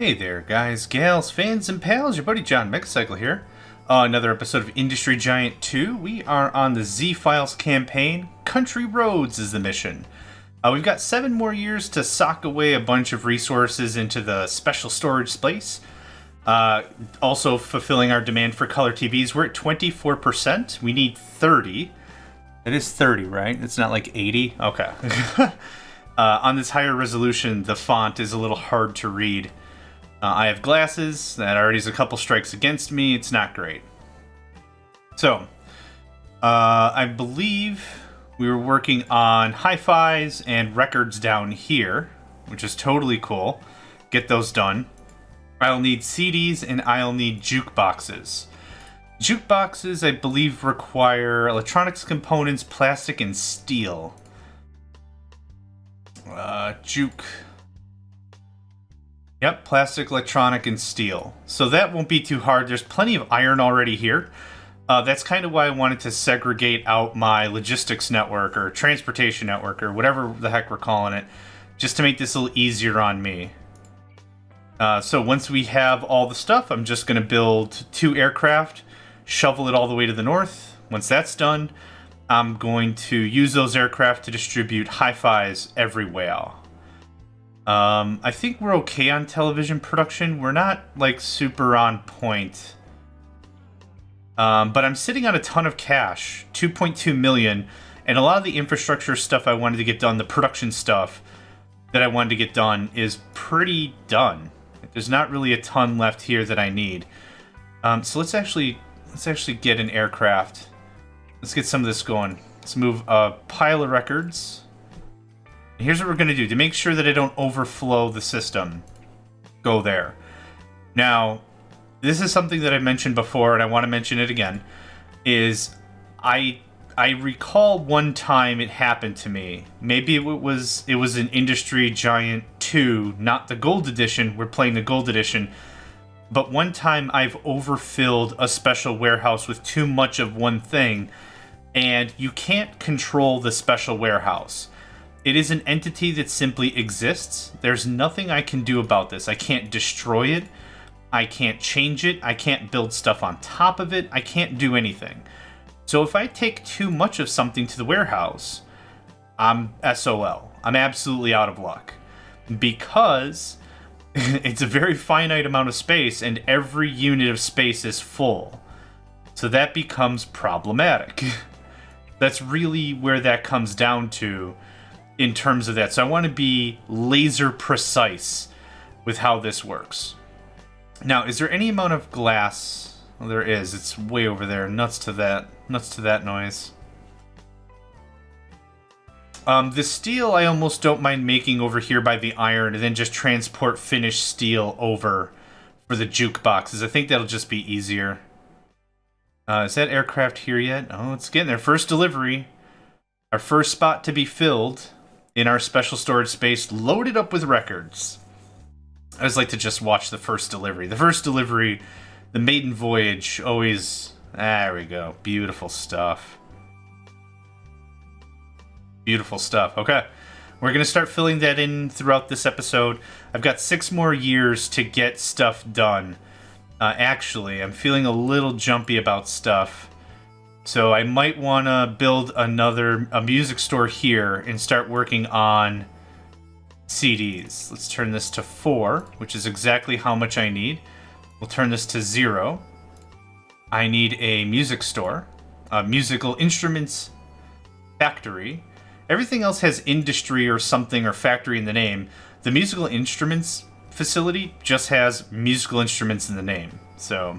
Hey there, guys, gals, fans, and pals. Your buddy John Megacycle here. Another episode of Industry Giant 2. We are on the Z-Files campaign. Country Roads is the mission. We've got 7 more years to sock away a bunch of resources into the special storage space. Also fulfilling our demand for color TVs. We're at 24%. We need 30. It is 30, right? It's not like 80? Okay. On this higher resolution, the font is a little hard to read. I have glasses. That already is a couple strikes against me. It's not great. So, I believe we were working on hi-fis and records down here, which is totally cool. Get those done. I'll need CDs and I'll need jukeboxes. Jukeboxes, I believe, require electronics components, plastic, and steel. Juke. Yep, plastic, electronic, and steel. So that won't be too hard. There's plenty of iron already here. That's kind of why I wanted to segregate out my logistics network or transportation network or whatever the heck we're calling it, just to make this a little easier on me. So once we have all the stuff, I'm just going to build 2 aircraft, shovel it all the way to the north. Once that's done, I'm going to use those aircraft to distribute hi-fis everywhere. I think we're okay on television production. We're not, like, super on point. But I'm sitting on a ton of cash, 2.2 million, and a lot of the infrastructure stuff I wanted to get done, the production stuff that I wanted to get done, is pretty done. There's not really a ton left here that I need. So let's actually get an aircraft. Let's get some of this going. Let's move a pile of records. And here's what we're going to do to make sure that I don't overflow the system. Go there. Now, this is something that I mentioned before, and I want to mention it again, is I recall one time it happened to me. Maybe it was an Industry Giant 2, not the Gold Edition. We're playing the Gold Edition. But one time I've overfilled a special warehouse with too much of one thing, and you can't control the special warehouse. It is an entity that simply exists. There's nothing I can do about this. I can't destroy it. I can't change it. I can't build stuff on top of it. I can't do anything. So if I take too much of something to the warehouse, I'm SOL. I'm absolutely out of luck. Because it's a very finite amount of space, and every unit of space is full. So that becomes problematic. That's really where that comes down to in terms of that. So I want to be laser precise with how this works. Now, is there any amount of glass? Well, there is. It's way over there. Nuts to that noise. The steel I almost don't mind making over here by the iron and then just transport finished steel over for the jukeboxes. I think that'll just be easier. Is that aircraft here yet? Oh, it's getting there. First delivery. Our first spot to be filled in our special storage space, loaded up with records. I always like to just watch the first delivery. The first delivery, the maiden voyage, always... There we go. Beautiful stuff. Beautiful stuff. Okay. We're going to start filling that in throughout this episode. I've got 6 more years to get stuff done. Actually, I'm feeling a little jumpy about stuff. So I might want to build a music store here and start working on CDs. Let's turn this to 4, which is exactly how much I need. We'll turn this to 0. I need a music store, a musical instruments factory. Everything else has industry or something or factory in the name. The musical instruments facility just has musical instruments in the name. So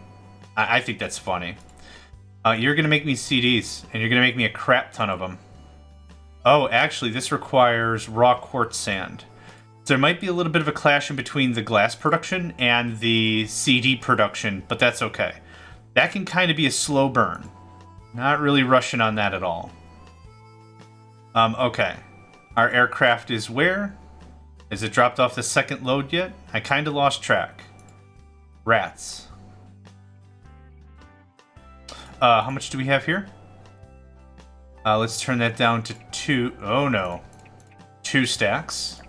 I think that's funny. You're going to make me CDs, and you're going to make me a crap ton of them. Oh, actually, this requires raw quartz sand. So there might be a little bit of a clash in between the glass production and the CD production, but that's okay. That can kind of be a slow burn. Not really rushing on that at all. Okay. Our aircraft is where? Has it dropped off the second load yet? I kind of lost track. Rats. How much do we have here? Let's turn that down to 2. Oh no. 2 stacks.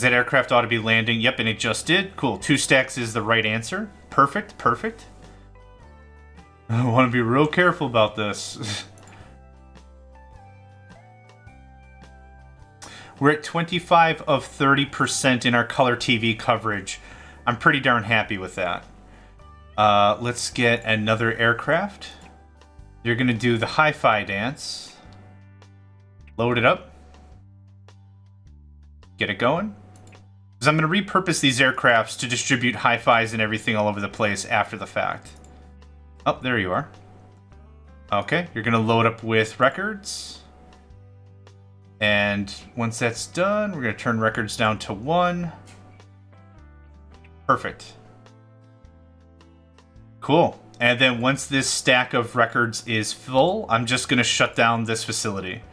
Because that aircraft ought to be landing. Yep, and it just did. Cool. 2 stacks is the right answer. Perfect, perfect. I want to be real careful about this. We're at 25 of 30% in our color TV coverage. I'm pretty darn happy with that. Let's get another aircraft. You're going to do the hi-fi dance. Load it up. Get it going. Because I'm going to repurpose these aircrafts to distribute hi-fis and everything all over the place after the fact. Oh, there you are. Okay, you're going to load up with records. And once that's done, we're going to turn records down to 1. Perfect. Cool. And then once this stack of records is full, I'm just going to shut down this facility.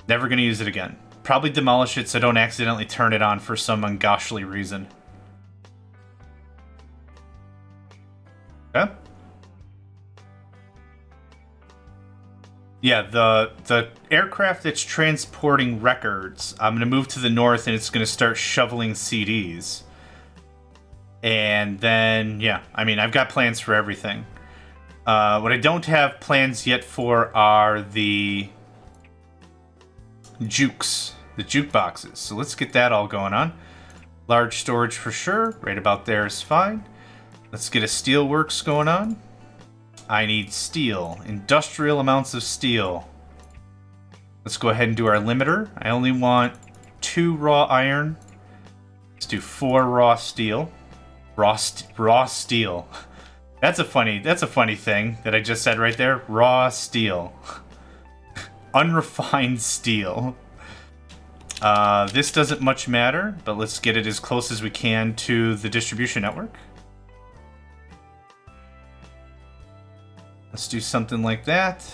Never going to use it again. Probably demolish it so I don't accidentally turn it on for some ungodly reason. Okay. Yeah, the aircraft that's transporting records, I'm going to move to the north and it's going to start shoveling CDs. And then, yeah, I mean, I've got plans for everything. What I don't have plans yet for are the jukes, the jukeboxes. So let's get that all going on. Large storage for sure. Right about there is fine. Let's get a steelworks going on. I need steel. Industrial amounts of steel. Let's go ahead and do our limiter. I only want 2 raw iron. Let's do 4 raw steel. Raw steel. That's a funny thing that I just said right there. Raw steel. Unrefined steel. This doesn't much matter, but let's get it as close as we can to the distribution network. Let's do something like that.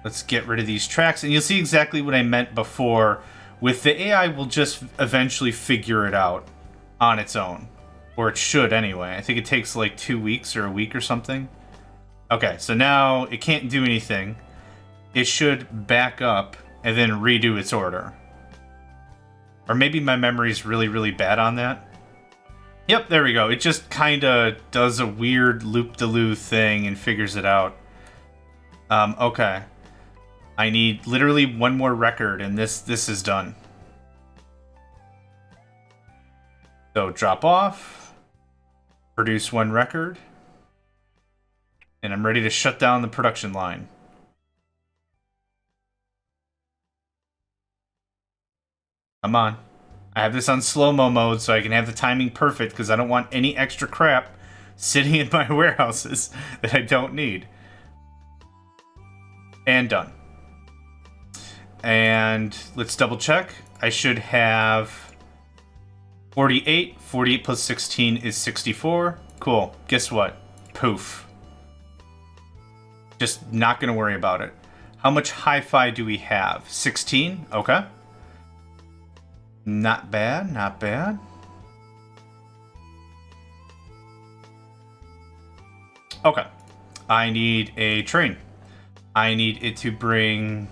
Let's get rid of these tracks. And you'll see exactly what I meant before. With the AI, we'll just eventually figure it out on its own. Or it should anyway. I think it takes like 2 weeks or a week or something. Okay, so now it can't do anything. It should back up and then redo its order. Or maybe my memory's really, really bad on that. Yep, there we go. It just kind of does a weird loop-de-loo thing and figures it out. Okay. I need literally 1 more record, and this is done. So drop off. Produce 1 record. And I'm ready to shut down the production line. Come on. I have this on slow-mo mode so I can have the timing perfect because I don't want any extra crap sitting in my warehouses that I don't need. And done. And let's double check. I should have 48. 48 plus 16 is 64. Cool. Guess what? Poof. Just not going to worry about it. How much hi-fi do we have? 16? Okay. Not bad, not bad. Okay. I need a train. I need it to bring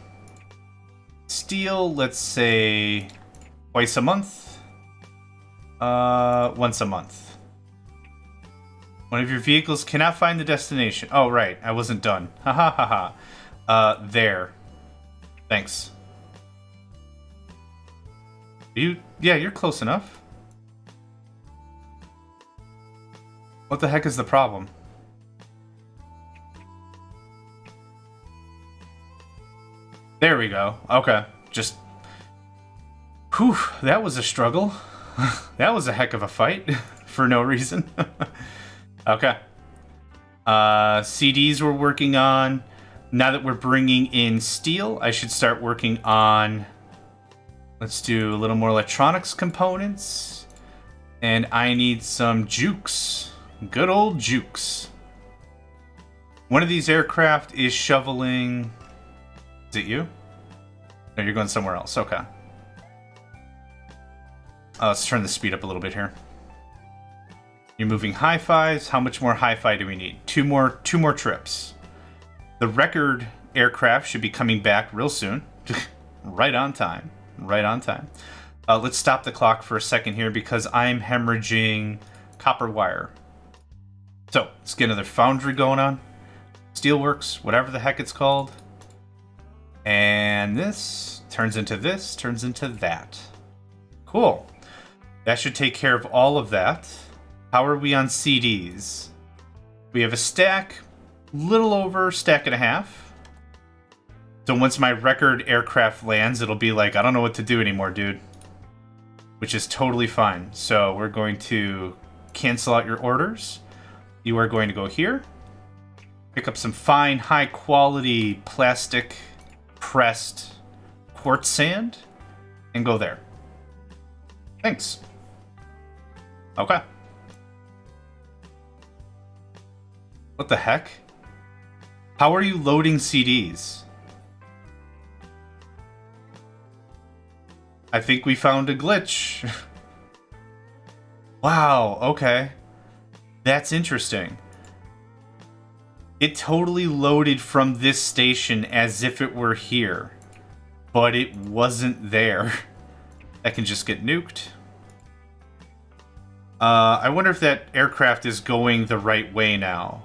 steel, let's say, twice a month. Once a month. One of your vehicles cannot find the destination. Oh, right. I wasn't done. Ha ha ha ha. There. Thanks. Yeah, you're close enough. What the heck is the problem? There we go. Okay. Just... Whew, that was a struggle. That was a heck of a fight. For no reason. Okay. CDs we're working on. Now that we're bringing in steel, I should start working on... Let's do a little more electronics components. And I need some jukes. Good old jukes. One of these aircraft is shoveling... Is it you? No, you're going somewhere else. Okay. Let's turn the speed up a little bit here. You're moving hi-fis. How much more hi-fi do we need? Two more trips. The record aircraft should be coming back real soon. Right on time. Right on time. Let's stop the clock for a second here because I'm hemorrhaging copper wire. So, let's get another foundry going on. Steelworks, whatever the heck it's called. And this turns into that. Cool. That should take care of all of that. How are we on CDs? We have a stack, little over stack and a half. So once my record aircraft lands, it'll be like, I don't know what to do anymore, dude. Which is totally fine. So we're going to cancel out your orders. You are going to go here. Pick up some fine, high-quality plastic pressed quartz sand. And go there. Thanks. Okay. What the heck? How are you loading CDs? I think we found a glitch. Wow, okay. That's interesting. It totally loaded from this station as if it were here. But it wasn't there. That can just get nuked. I wonder if that aircraft is going the right way now.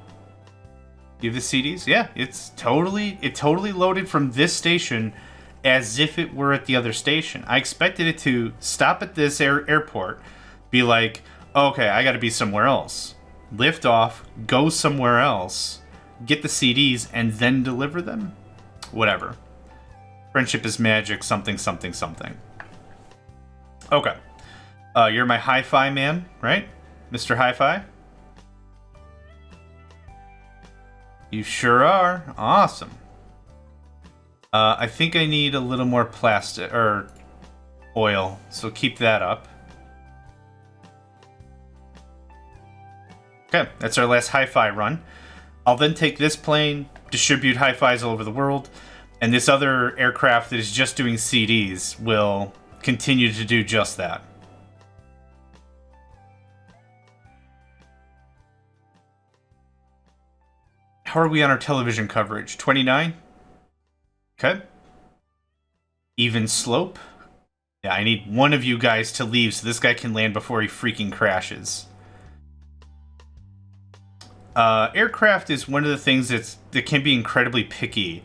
You have the CDs? Yeah, it totally loaded from this station as if it were at the other station. I expected it to stop at this airport, be like, okay, I gotta be somewhere else. Lift off, go somewhere else, get the CDs, and then deliver them? Whatever. Friendship is magic, something, something, something. Okay. You're my hi-fi man, right? Mr. Hi-Fi? You sure are. Awesome. I think I need a little more plastic, or oil, so keep that up. Okay, that's our last hi-fi run. I'll then take this plane, distribute hi-fis all over the world, and this other aircraft that is just doing CDs will continue to do just that. How are we on our television coverage? 29? Okay. Even slope. Yeah, I need one of you guys to leave so this guy can land before he freaking crashes. Aircraft is one of the things that can be incredibly picky.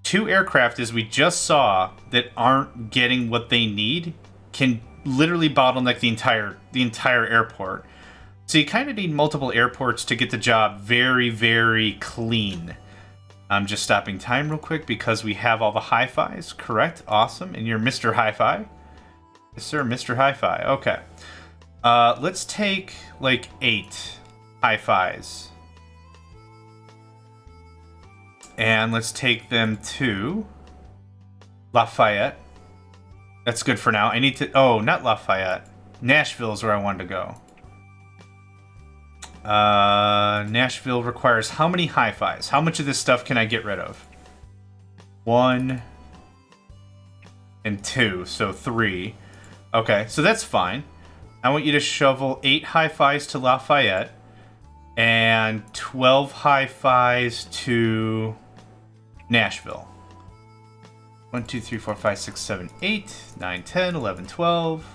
Two aircraft, as we just saw, that aren't getting what they need can literally bottleneck the entire airport. So you kind of need multiple airports to get the job very, very clean. I'm just stopping time real quick because we have all the hi-fis, correct? Awesome. And you're Mr. Hi-Fi? Yes, sir, Mr. Hi-Fi. Okay. Let's take, like, 8 hi-fis. And let's take them to Lafayette. That's good for now. I need to... Oh, not Lafayette. Nashville is where I wanted to go. Nashville requires how many hi-fis? How much of this stuff can I get rid of? 1 and 2, so 3. Okay, so that's fine. I want you to shovel 8 hi-fis to Lafayette and 12 hi-fis to Nashville. 1, 2, 3, 4, 5, 6, 7, 8, 9, 10, 11, 12.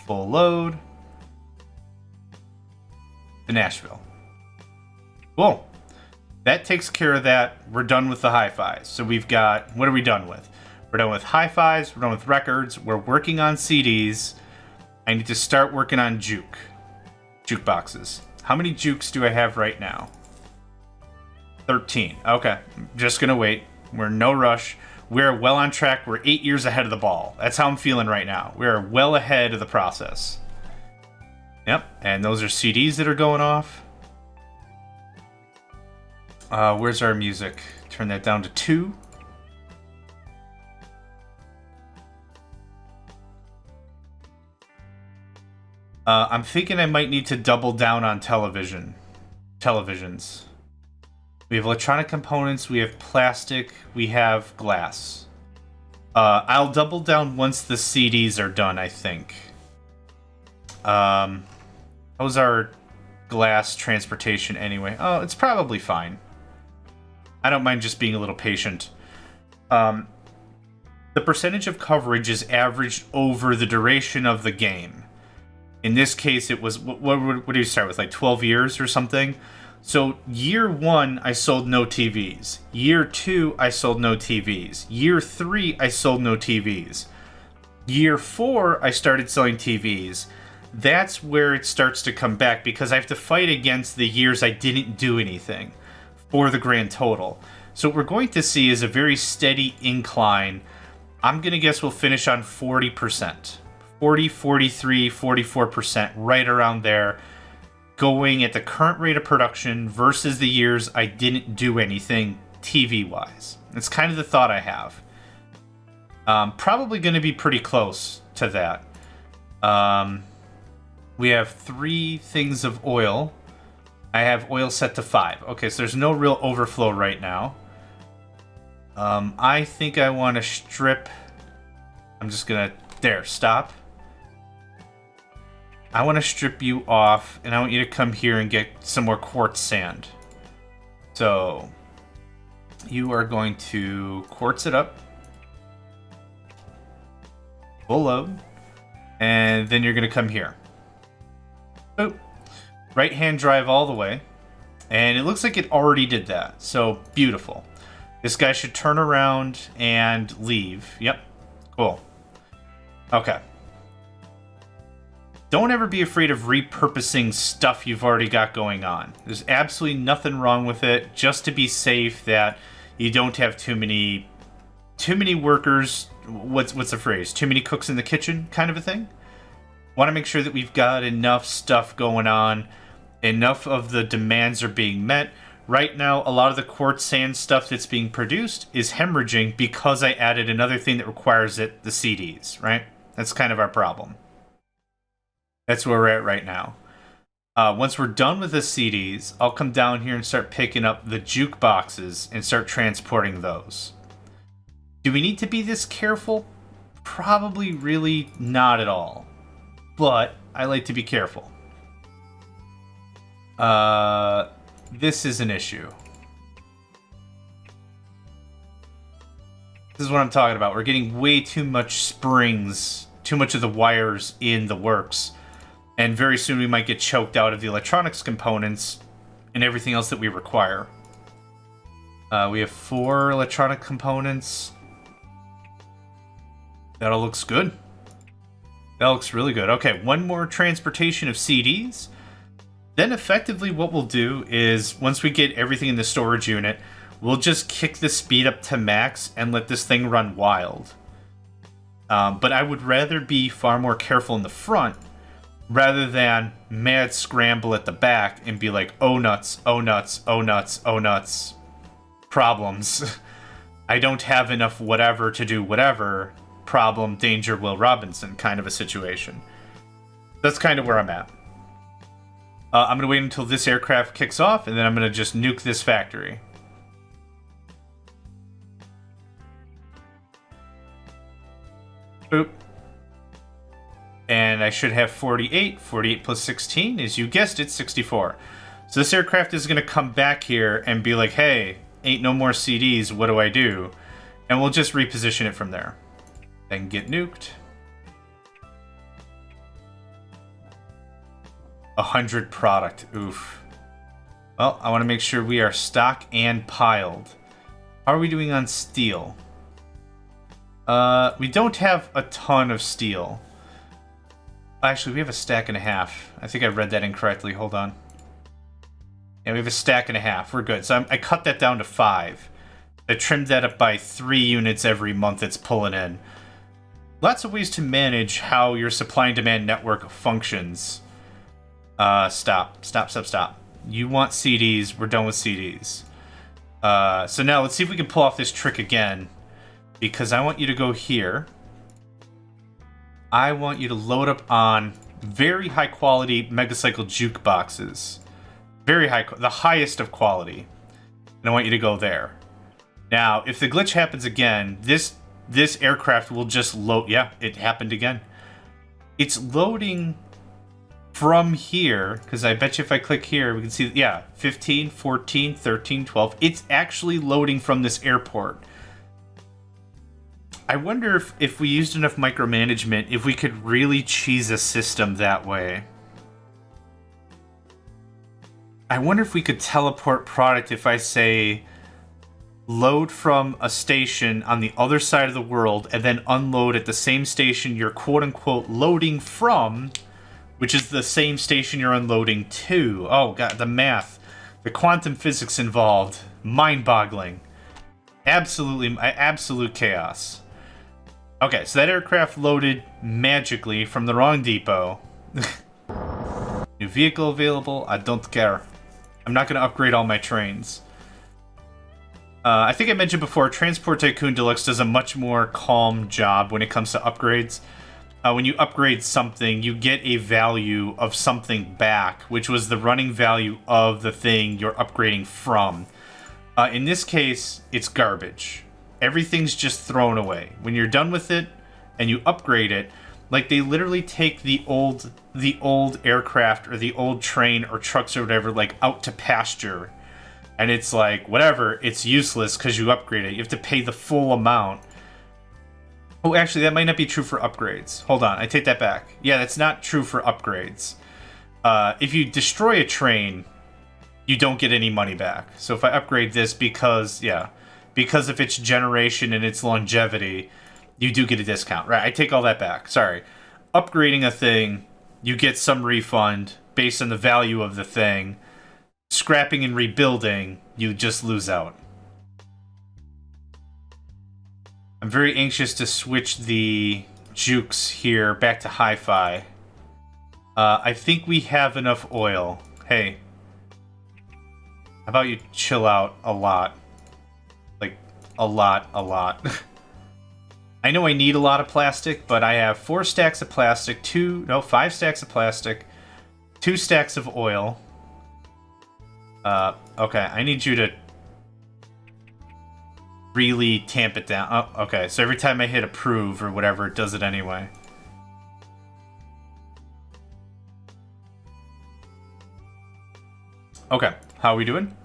Full load. To Nashville. Cool. That takes care of that. We're done with the hi-fis. So we've got... What are we done with? We're done with hi-fis. We're done with records. We're working on CDs. I need to start working on jukeboxes. How many jukes do I have right now? 13. Okay. I'm just going to wait. We're in no rush. We're well on track. We're 8 years ahead of the ball. That's how I'm feeling right now. We're well ahead of the process. Yep. And those are CDs that are going off. Where's our music? Turn that down to 2. I'm thinking I might need to double down on televisions. We have electronic components, we have plastic, we have glass. I'll double down once the CDs are done, I think. How's our glass transportation anyway? Oh, it's probably fine. I don't mind just being a little patient. the percentage of coverage is averaged over the duration of the game. In this case, it was, what did you start with, like 12 years or something? So year 1, I sold no TVs. Year 2, I sold no TVs. Year 3, I sold no TVs. Year 4, I started selling TVs. That's where it starts to come back, because I have to fight against the years I didn't do anything for the grand total. So what we're going to see is a very steady incline. I'm going to guess we'll finish on 40%. 40, 43, 44%, right around there, going at the current rate of production versus the years I didn't do anything TV-wise. It's kind of the thought I have. Probably going to be pretty close to that. We have 3 things of oil. I have oil set to 5. Okay, so there's no real overflow right now. I think I want to strip... I'm just going to... There, stop. I want to strip you off, and I want you to come here and get some more quartz sand. So, you are going to quartz it up. Full load. And then you're going to come here. Boop. Right-hand drive all the way. And it looks like it already did that. So, beautiful. This guy should turn around and leave. Yep. Cool. Okay. Don't ever be afraid of repurposing stuff you've already got going on. There's absolutely nothing wrong with it, just to be safe that you don't have too many workers. What's the phrase? Too many cooks in the kitchen kind of a thing. Want to make sure that we've got enough stuff going on. Enough of the demands are being met. Right now, a lot of the quartz sand stuff that's being produced is hemorrhaging because I added another thing that requires it, the CDs, right? That's kind of our problem. That's where we're at right now. Once we're done with the CDs, I'll come down here and start picking up the jukeboxes and start transporting those. Do we need to be this careful? Probably really not at all. But I like to be careful. This is an issue. This is what I'm talking about. We're getting way too much springs, too much of the wires in the works. And very soon we might get choked out of the electronics components and everything else that we require. We have 4 electronic components. That all looks good. That looks really good. Okay, 1 more transportation of CDs. Then effectively what we'll do is, once we get everything in the storage unit, we'll just kick the speed up to max and let this thing run wild. But I would rather be far more careful in the front, rather than mad scramble at the back and be like, oh nuts, oh nuts, oh nuts, oh nuts, problems. I don't have enough whatever to do whatever, problem, danger, Will Robinson kind of a situation. That's kind of where I'm at. I'm going to wait until this aircraft kicks off, and then I'm going to just nuke this factory. Boop. And I should have 48. 48 plus 16 is, you guessed it, 64. So this aircraft is going to come back here and be like, hey, ain't no more CDs, what do I do? And we'll just reposition it from there. Then get nuked. 100 product, oof. Well, I want to make sure we are stock and piled. How are we doing on steel? We don't have a ton of steel. Actually, we have a stack and a half. I think I read that incorrectly. Hold on. Yeah, we have a stack and a half. We're good. So I cut that down to 5. I trimmed that up by 3 units every month it's pulling in. Lots of ways to manage how your supply and demand network functions. Stop. You want CDs. We're done with CDs. So now let's see if we can pull off this trick again. Because I want you to go here. I want you to load up on very high quality Megacycle jukeboxes. Very high, the highest of quality. And I want you to go there. Now, if the glitch happens again, this aircraft will just load. Yeah, it happened again. It's loading from here, because I bet you if I click here, we can see, yeah, 15, 14, 13, 12. It's actually loading from this airport. I wonder if we used enough micromanagement, if we could really cheese a system that way. I wonder if we could teleport product if I say load from a station on the other side of the world and then unload at the same station you're quote-unquote loading from, which is the same station you're unloading to. Oh god, the math. The quantum physics involved. Mind-boggling. Absolute chaos. Okay, so that aircraft loaded magically from the wrong depot. New vehicle available? I don't care. I'm not going to upgrade all my trains. I think I mentioned before, Transport Tycoon Deluxe does a much more calm job when it comes to upgrades. When you upgrade something, you get a value of something back, which was the running value of the thing you're upgrading from. In this case, it's garbage. Everything's just thrown away. When you're done with it and you upgrade it, like they literally take the old aircraft or the old train or trucks or whatever, like out to pasture. And it's like, whatever, it's useless because you upgrade it. You have to pay the full amount. Oh, actually, that might not be true for upgrades. Hold on, I take that back. Yeah, that's not true for upgrades. If you destroy a train, you don't get any money back. So if I upgrade this because of its generation and its longevity, you do get a discount. Right, I take all that back. Sorry. Upgrading a thing, you get some refund based on the value of the thing. Scrapping and rebuilding, you just lose out. I'm very anxious to switch the jukes here back to hi-fi. I think we have enough oil. Hey, how about you chill out a lot? Like, a lot. I know I need a lot of plastic, but I have 4 stacks of plastic, 5 stacks of plastic, 2 stacks of oil. Okay, I need you to really tamp it down. Oh, okay, so every time I hit approve or whatever, it does it anyway. Okay, how are we doing?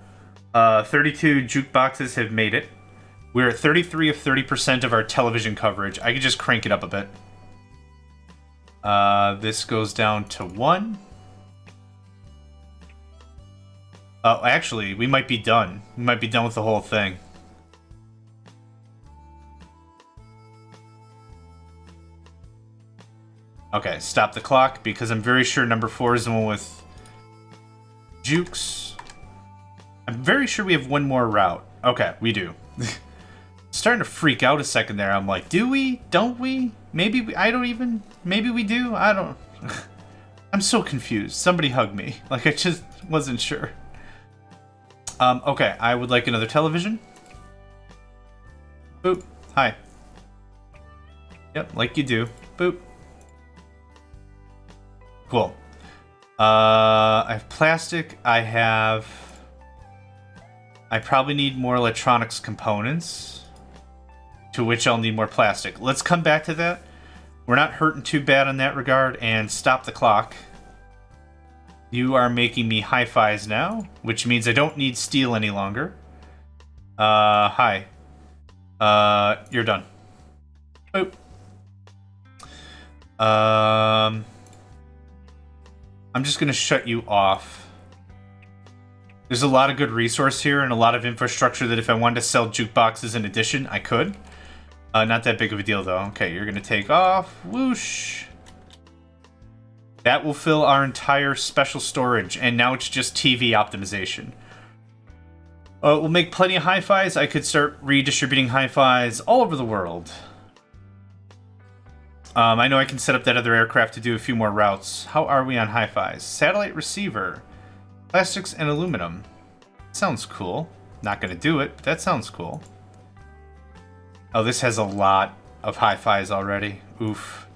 32 jukeboxes have made it. We're at 33 of 30% of our television coverage. I could just crank it up a bit. This goes down to 1. Oh, actually, we might be done. We might be done with the whole thing. Okay, stop the clock, because I'm very sure number 4 is the one with jukes. I'm very sure we have one more route. Okay, we do. Starting to freak out a second there. I'm like, do we? Don't we? Maybe we, I don't even... Maybe we do? I don't... I'm so confused. Somebody hug me. Like, I just wasn't sure. Okay, I would like another television. Boop. Hi. Yep, like you do. Boop. Cool. I have plastic. I probably need more electronics components, to which I'll need more plastic. Let's come back to that. We're not hurting too bad in that regard, and stop the clock. You are making me hi-fis now, which means I don't need steel any longer. Hi. You're done. Boop. I'm just gonna shut you off. There's a lot of good resource here and a lot of infrastructure that if I wanted to sell jukeboxes in addition, I could. Not that big of a deal, though. Okay, you're gonna take off. Whoosh. That will fill our entire special storage, and now it's just TV optimization. We'll make plenty of hi-fis. I could start redistributing hi-fis all over the world. I know I can set up that other aircraft to do a few more routes. How are we on hi-fis? Satellite receiver. Plastics and aluminum. Sounds cool. Not gonna do it, but that sounds cool. Oh, this has a lot of hi-fis already. Oof.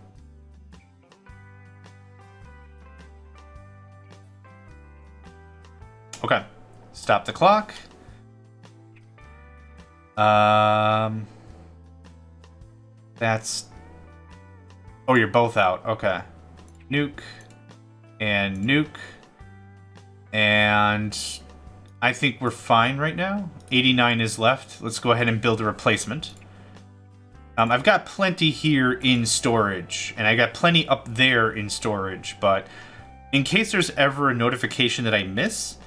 Okay. Stop the clock. That's... Oh, you're both out. Okay. Nuke. And nuke. And I think we're fine right now. 89 is left. Let's go ahead and build a replacement. I've got plenty here in storage, and I got plenty up there in storage, but in case there's ever a notification that I miss,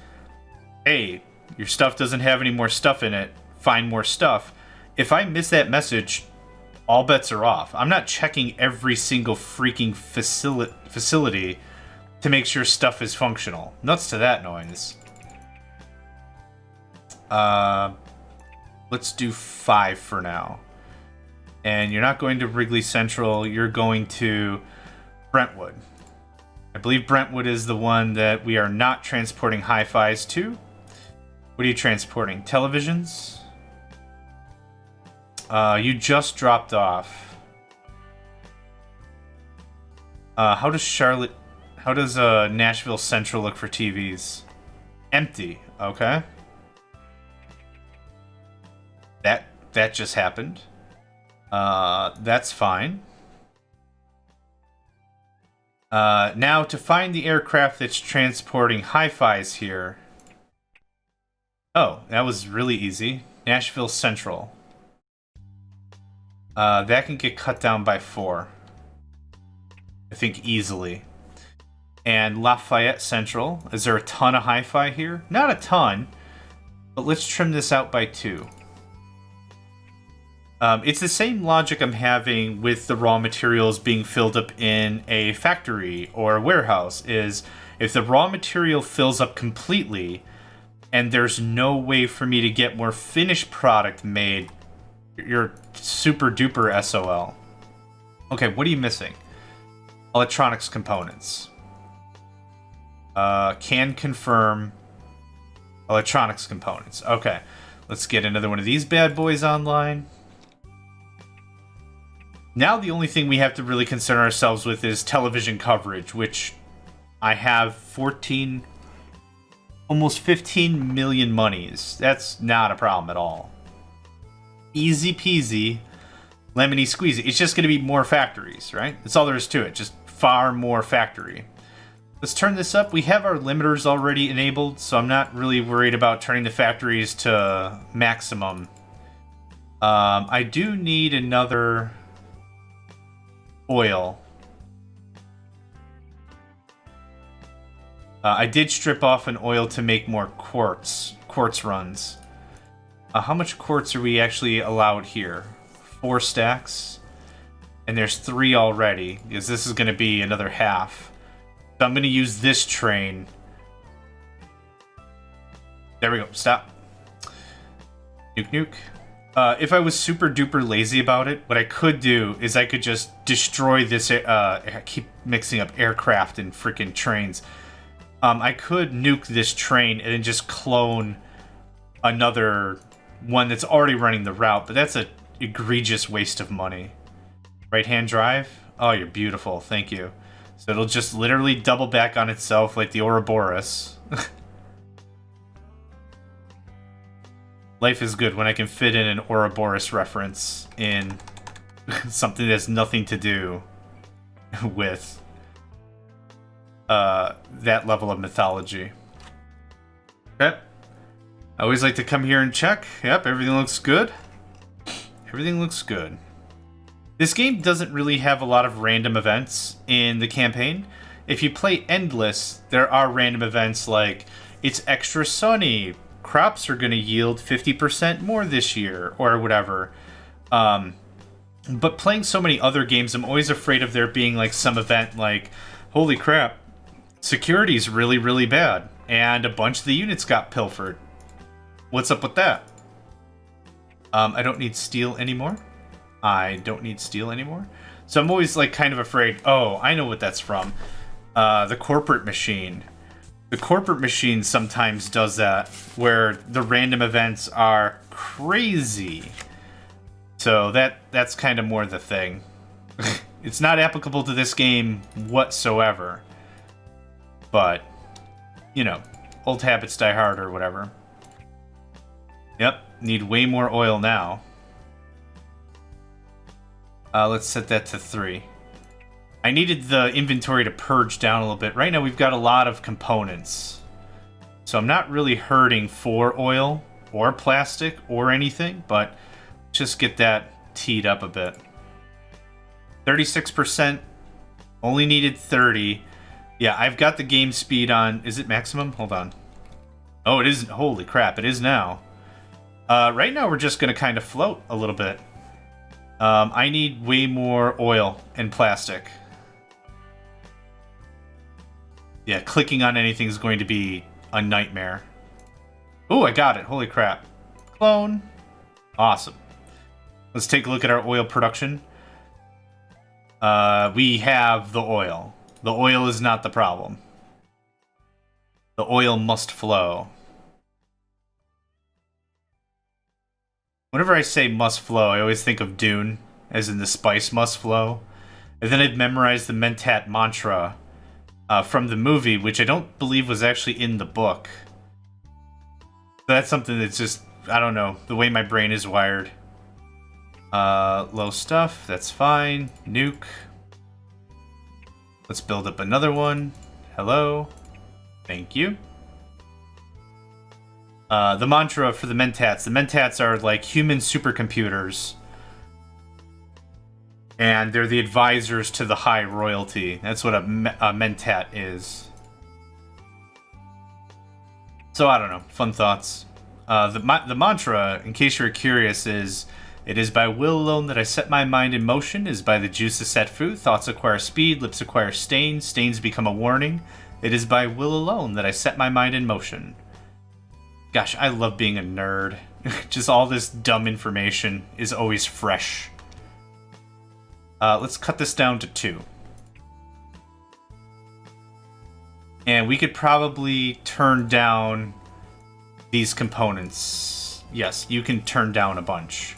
hey, your stuff doesn't have any more stuff in it, find more stuff. If I miss that message, all bets are off. I'm not checking every single freaking facility to make sure stuff is functional. Nuts to that noise. Let's do 5 for now. And you're not going to Wrigley Central, you're going to Brentwood. I believe Brentwood is the one that we are not transporting hi-fis to. What are you transporting? Televisions? You just dropped off. How does Nashville Central look for TVs? Empty, okay. That just happened. That's fine. Now, to find the aircraft that's transporting hi-fis here... Oh, that was really easy. Nashville Central. That can get cut down by 4. I think easily. And Lafayette Central. Is there a ton of hi-fi here? Not a ton, but let's trim this out by 2. It's the same logic I'm having with the raw materials being filled up in a factory or a warehouse, is if the raw material fills up completely and there's no way for me to get more finished product made, you're super duper SOL. Okay, what are you missing? Electronics components. Can confirm electronics components. Okay, let's get another one of these bad boys online. Now the only thing we have to really concern ourselves with is television coverage, which I have 14, almost 15 million monies. That's not a problem at all. Easy peasy, lemony squeezy. It's just going to be more factories, right? That's all there is to it. Just far more factory. Let's turn this up. We have our limiters already enabled, so I'm not really worried about turning the factories to maximum. I do need another oil. I did strip off an oil to make more quartz runs. How much quartz are we actually allowed here? 4 stacks. And there's 3 already, because this is going to be another half. So I'm going to use this train. There we go. Stop. Nuke nuke. If I was super duper lazy about it, what I could do is I could just destroy this. I keep mixing up aircraft and freaking trains. I could nuke this train and then just clone another one that's already running the route, but that's an egregious waste of money. Right-hand drive? Oh, you're beautiful. Thank you. So it'll just literally double back on itself like the Ouroboros. Life is good when I can fit in an Ouroboros reference in something that has nothing to do with that level of mythology. Okay. I always like to come here and check. Yep, everything looks good. Everything looks good. This game doesn't really have a lot of random events in the campaign. If you play Endless, there are random events like, it's extra sunny, crops are going to yield 50% more this year, or whatever. But playing so many other games, I'm always afraid of there being like some event like, holy crap, security's really, really bad, and a bunch of the units got pilfered. What's up with that? I don't need steel anymore. I don't need steel anymore. So I'm always like kind of afraid, oh, I know what that's from. The corporate machine. The corporate machine sometimes does that, where the random events are crazy. So that's kind of more the thing. It's not applicable to this game whatsoever. But, you know, old habits die hard or whatever. Yep, need way more oil now. Let's set that to 3. I needed the inventory to purge down a little bit. Right now we've got a lot of components. So I'm not really hurting for oil or plastic or anything, but just get that teed up a bit. 36%. Only needed 30. Yeah, I've got the game speed on. Is it maximum? Hold on. Oh, it isn't. Holy crap, it is now. Right now, we're just going to kind of float a little bit. I need way more oil and plastic. Yeah, clicking on anything is going to be a nightmare. Oh, I got it. Holy crap. Clone. Awesome. Let's take a look at our oil production. We have the oil. The oil is not the problem. The oil must flow. Whenever I say must flow, I always think of Dune, as in the spice must flow. And then I'd memorize the Mentat mantra from the movie, which I don't believe was actually in the book. So that's something that's just, I don't know, the way my brain is wired. Low stuff, that's fine. Nuke. Let's build up another one. Hello. Thank you. The mantra for the Mentats. The Mentats are like human supercomputers. And they're the advisors to the High Royalty. That's what a Mentat is. So, I don't know. Fun thoughts. The mantra, in case you're curious, is... It is by will alone that I set my mind in motion. It is by the juices set food. Thoughts acquire speed. Lips acquire stains. Stains become a warning. It is by will alone that I set my mind in motion. Gosh, I love being a nerd. Just all this dumb information is always fresh. Let's cut this down to 2. And we could probably turn down these components. Yes, you can turn down a bunch.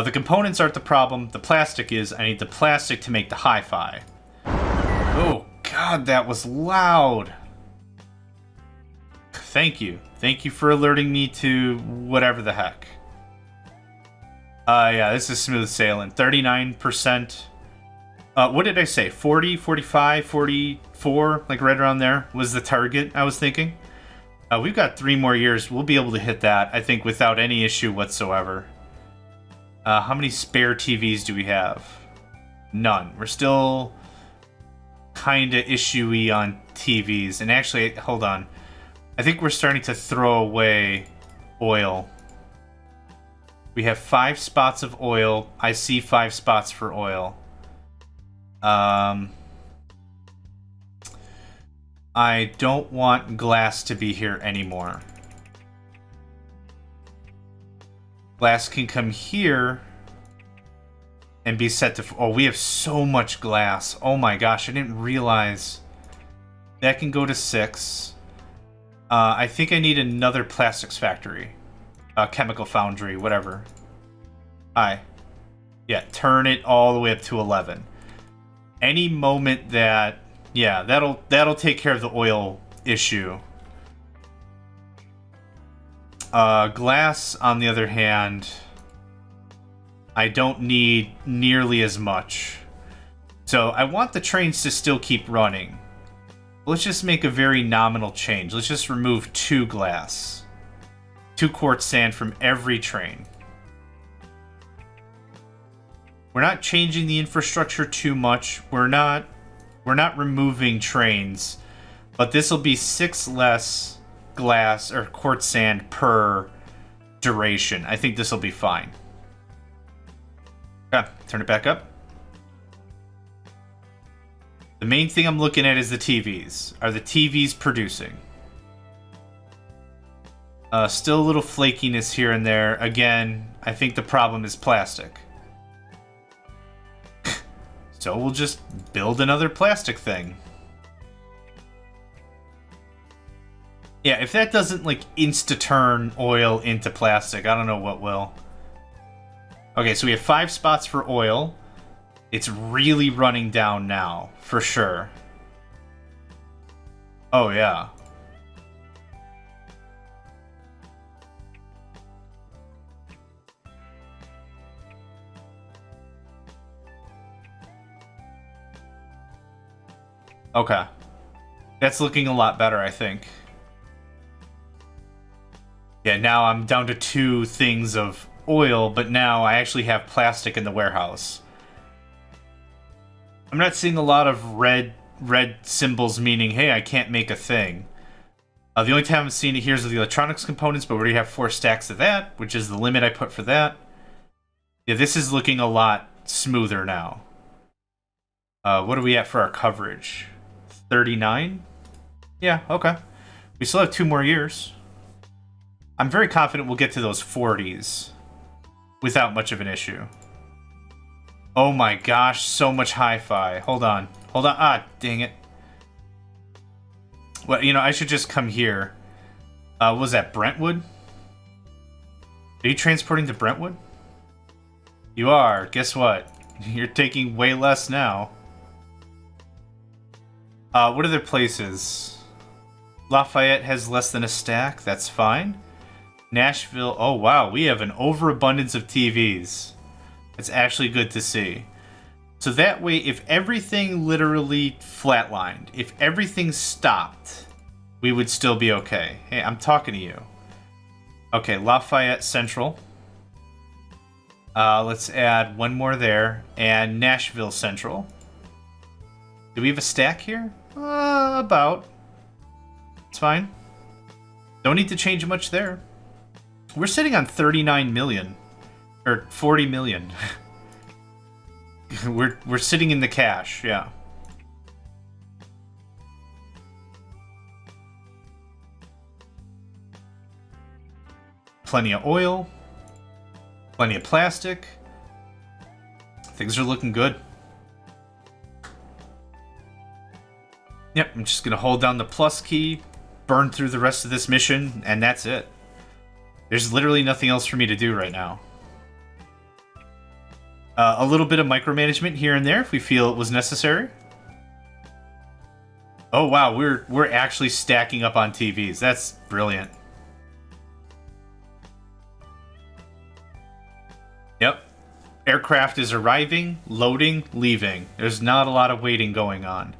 The components aren't the problem. The plastic is. I need the plastic to make the hi-fi. Oh, God, that was loud. Thank you. Thank you for alerting me to whatever the heck. Yeah, this is smooth sailing. 39%. What did I say? 40, 45, 44? Like right around there was the target I was thinking. We've got 3 more years. We'll be able to hit that, I think, without any issue whatsoever. How many spare TVs do we have? None. We're still kind of issue-y on TVs. And actually, hold on. I think we're starting to throw away oil. We have 5 spots of oil. I see 5 spots for oil. I don't want glass to be here anymore. Glass can come here and be set to... Oh, we have so much glass. Oh my gosh, I didn't realize. That can go to 6. I think I need another plastics factory. Chemical foundry, whatever. Hi. Yeah, turn it all the way up to 11. Any moment that... Yeah, that'll take care of the oil issue. Glass, on the other hand, I don't need nearly as much. So I want the trains to still keep running. Let's just make a very nominal change. Let's just remove 2 glass. 2 quartz sand from every train. We're not changing the infrastructure too much. We're not removing trains. But this will be 6 less glass or quartz sand per duration. I think this will be fine. Okay, turn it back up. The main thing I'm looking at is the TVs. Are the TVs producing? Still a little flakiness here and there. Again, I think the problem is plastic. So we'll just build another plastic thing. Yeah, if that doesn't, like, insta-turn oil into plastic, I don't know what will. Okay, so we have 5 spots for oil. It's really running down now, for sure. Oh, yeah. Okay. That's looking a lot better, I think. Yeah, now I'm down to 2 things of oil, but now I actually have plastic in the warehouse. I'm not seeing a lot of red symbols meaning, hey, I can't make a thing. The only time I'm seeing it here is with the electronics components, but we already have 4 stacks of that, which is the limit I put for that. Yeah, this is looking a lot smoother now. What are we at for our coverage? 39? Yeah, okay. We still have 2 more years. I'm very confident we'll get to those 40s without much of an issue. Oh my gosh, so much hi-fi. Hold on. Hold on. Ah, dang it. Well, you know, I should just come here. What was that, Brentwood? Are you transporting to Brentwood? You are. Guess what? You're taking way less now. What other places? Lafayette has less than a stack. That's fine. Nashville. Oh, wow. We have an overabundance of TVs. It's actually good to see. So that way, if everything literally flatlined, if everything stopped, we would still be okay. Hey, I'm talking to you. Okay, Lafayette Central. Let's add 1 more there. And Nashville Central. Do we have a stack here? About. It's fine. Don't need to change much there. We're sitting on 39 million. Or 40 million. We're sitting in the cash, yeah. Plenty of oil. Plenty of plastic. Things are looking good. Yep, I'm just gonna hold down the plus key, burn through the rest of this mission, and that's it. There's literally nothing else for me to do right now. A little bit of micromanagement here and there if we feel it was necessary. Oh wow, we're actually stacking up on TVs. That's brilliant. Yep. Aircraft is arriving, loading, leaving. There's not a lot of waiting going on.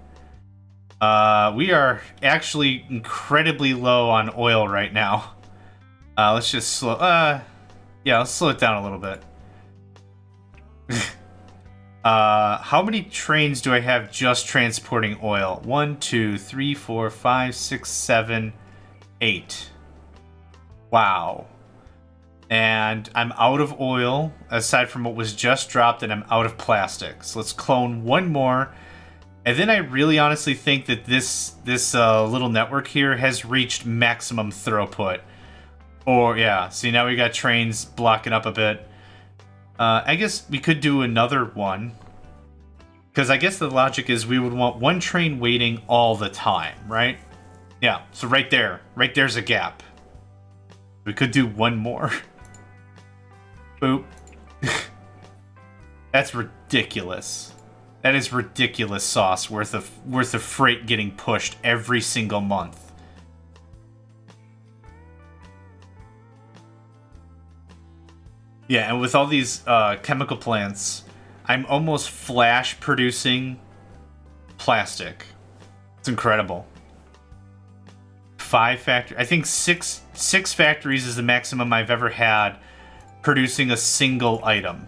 We are actually incredibly low on oil right now. Let's just slow... yeah, let's slow it down a little bit. How many trains do I have just transporting oil? 1, 2, 3, 4, 5, 6, 7, 8. Wow. And I'm out of oil, aside from what was just dropped, and I'm out of plastic. So let's clone 1 more. And then I really honestly think that this little network here has reached maximum throughput. Or, yeah, see, now we got trains blocking up a bit. I guess we could do another one. Because I guess the logic is we would want 1 train waiting all the time, right? Yeah, so right there. Right there's a gap. We could do 1 more. Boop. That's ridiculous. That is ridiculous sauce worth of freight getting pushed every single month. Yeah, and with all these chemical plants, I'm almost flash producing plastic. It's incredible. 5 factories. I think six factories is the maximum I've ever had producing a single item,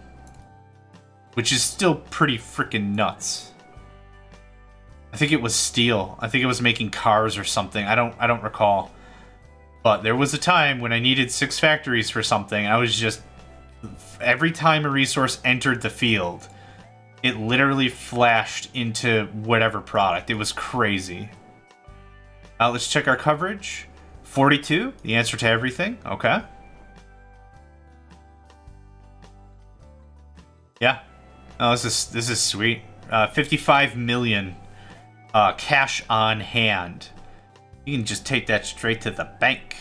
which is still pretty freaking nuts. I think it was steel. I think it was making cars or something. I don't recall. But there was a time when I needed 6 factories for something. I was just... Every time a resource entered the field, it literally flashed into whatever product. It was crazy. Let's check our coverage. 42, the answer to everything. Okay. Yeah. Oh, this is sweet. 55 million cash on hand. You can just take that straight to the bank.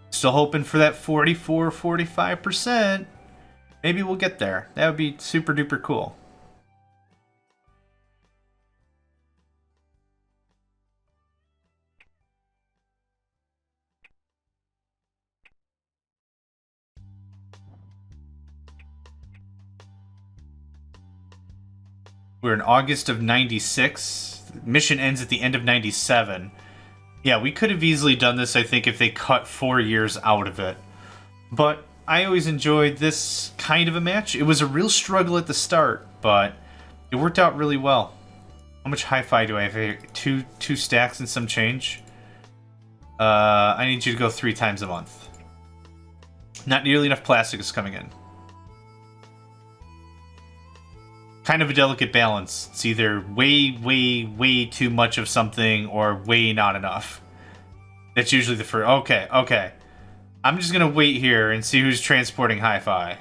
Still hoping for that 44, 45%. Maybe we'll get there. That would be super duper cool. We're in August of 96. Mission ends at the end of 97. Yeah, we could have easily done this, I think, if they cut 4 years out of it. But I always enjoyed this kind of a match. It was a real struggle at the start, but it worked out really well. How much hi-fi do I have here? Two stacks and some change? I need you to go 3 times a month. Not nearly enough plastic is coming in. Kind of a delicate balance. It's either way too much of something or way not enough. That's usually the first. Okay. I'm just gonna wait here and see who's transporting hi-fi.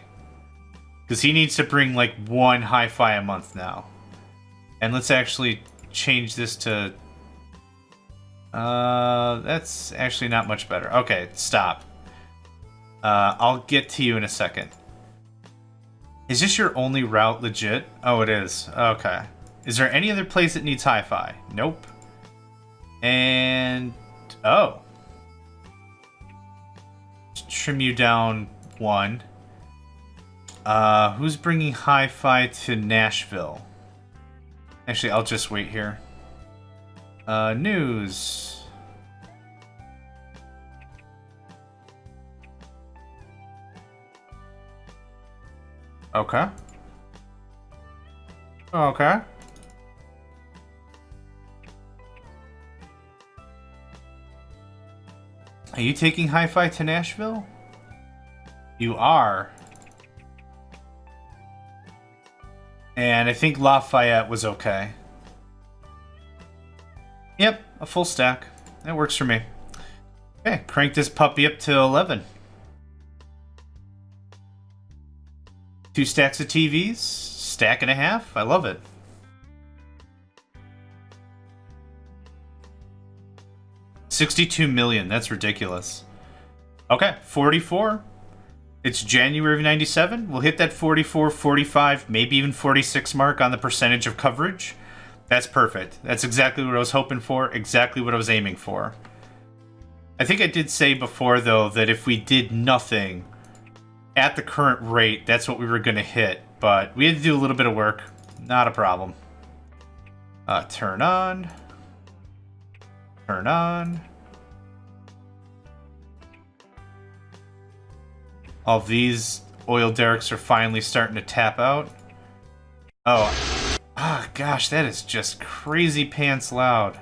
Because he needs to bring like 1 hi-fi a month now. And let's actually change this to... that's actually not much better. Okay, stop. I'll get to you in a second. Is this your only route legit? Oh, it is. Okay. Is there any other place that needs hi-fi? Nope. And... oh. Let's trim you down 1. Who's bringing hi-fi to Nashville? Actually, I'll just wait here. News. Okay. Okay. Are you taking hi-fi to Nashville? You are. And I think Lafayette was okay. Yep, a full stack. That works for me. Okay, crank this puppy up to 11. 2 stacks of TVs, stack and a half. I love it. $62 million. That's ridiculous. Okay, 44. It's January of 97. We'll hit that 44, 45, maybe even 46 mark on the percentage of coverage. That's perfect. That's exactly what I was hoping for, exactly what I was aiming for. I think I did say before, though, that if we did nothing at the current rate, that's what we were going to hit. But we had to do a little bit of work. Not a problem. Turn on. Turn on. All these oil derricks are finally starting to tap out. Oh. Ah, gosh, that is just crazy pants loud.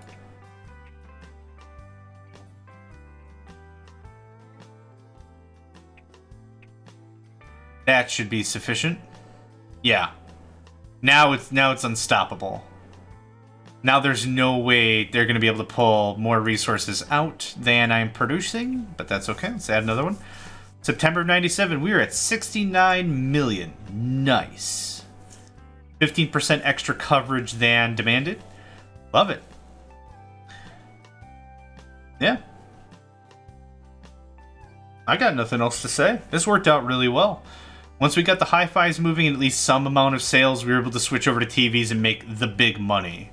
That should be sufficient. Yeah. Now it's unstoppable. Now there's no way they're going to be able to pull more resources out than I'm producing, but that's okay. Let's add another one. September of 97, we are at 69 million. Nice. 15% extra coverage than demanded. Love it. Yeah. I got nothing else to say. This worked out really well. Once we got the hi-fis moving and at least some amount of sales, we were able to switch over to TVs and make the big money.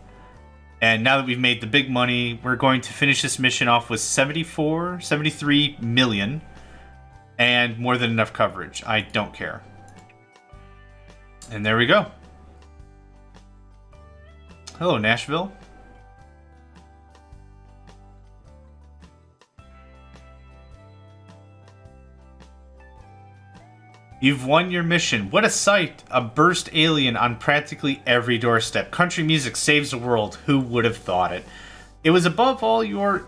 And now that we've made the big money, we're going to finish this mission off with 73 million and more than enough coverage. I don't care. And there we go. Hello, Nashville. You've won your mission. What a sight! A burst alien on practically every doorstep. Country music saves the world. Who would have thought it? It was above all your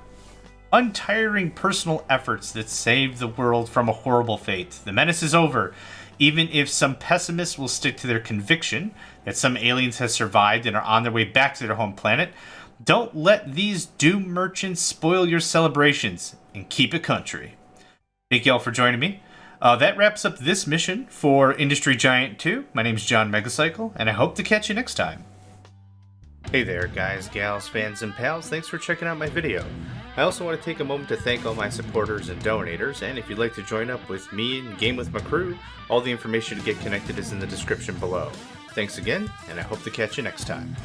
untiring personal efforts that saved the world from a horrible fate. The menace is over. Even if some pessimists will stick to their conviction that some aliens have survived and are on their way back to their home planet, don't let these doom merchants spoil your celebrations and keep it country. Thank you all for joining me. That wraps up this mission for Industry Giant 2. My name's John Megacycle, and I hope to catch you next time. Hey there, guys, gals, fans, and pals. Thanks for checking out my video. I also want to take a moment to thank all my supporters and donators, and if you'd like to join up with me and game with my crew, all the information to get connected is in the description below. Thanks again, and I hope to catch you next time.